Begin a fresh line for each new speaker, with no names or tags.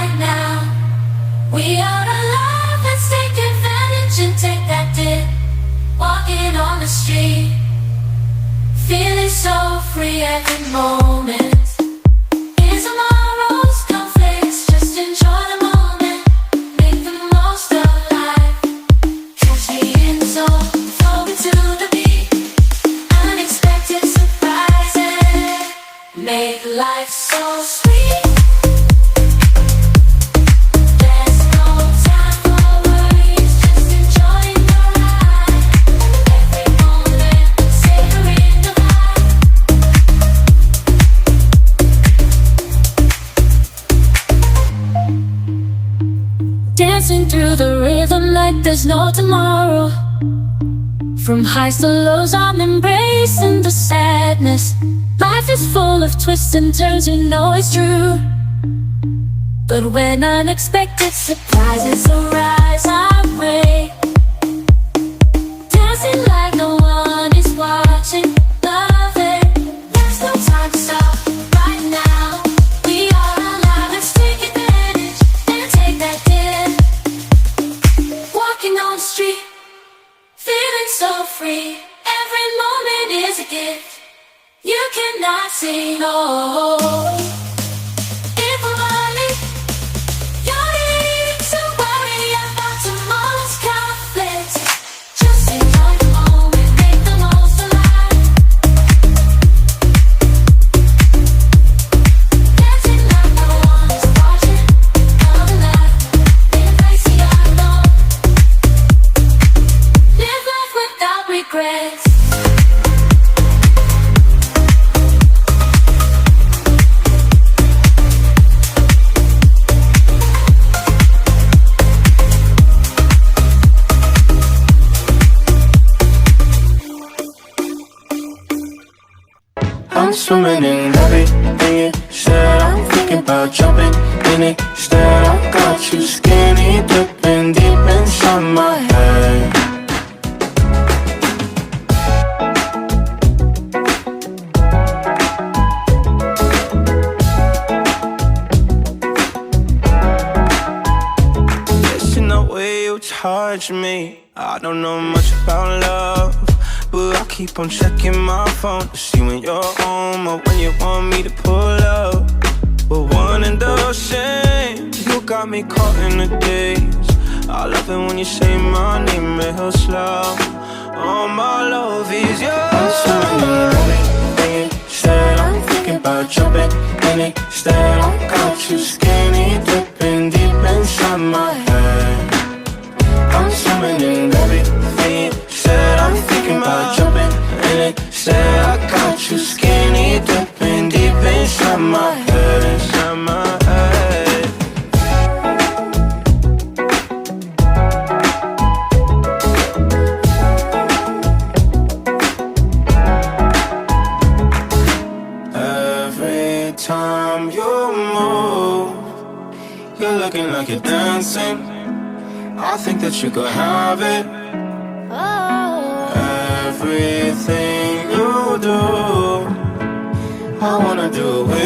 right now. We are alive, let's take advantage and take that dip. Walking on the street, feeling so free every moment. Here's tomorrow's conflicts, just enjoy the moment. Make the most of life. Catch me in the zone, flowing to the beat. Unexpected surprises make life so sweet. Dancing through the rhythm like there's no tomorrow. From highs to lows, I'm embracing the sadness. Life is full of twists and turns, you know it's true. But when unexpected surprises arise our way, dancing like no one is watching, love it. There's no time to stop right now. We are alive, let's take advantage and take that dip. Walking on the street, feeling so free. Every moment is a gift. You cannot say no. If we're early, you need to worry about tomorrow's conflicts. Just enjoy the moment, make the most of life. Dancing like no one is watching, love and laugh, embrace the unknown. Live life without regrets.
I'm swimming in everything you said. I'm thinking about jumping in it instead. I got you skinny dipping deep inside my head. Listen the way you touch me. I don't know much about love, but I keep on checking my phone to see when you're home or when you want me to pull up. But one and the same, you got me caught in the daze. I love it when you say my name real slow. All my love is yours. I'm sorry, everything you said. I'm thinking about jumping in it instead. I got you skinny dipping deep inside my head. I'm swimming in everything you said. I'm thinking about jumping in it instead. I got you skinny dipping deep inside my head, inside my head. Every time you move, you're looking like you're dancing. I think that you could have it. Everything you do, I wanna do it.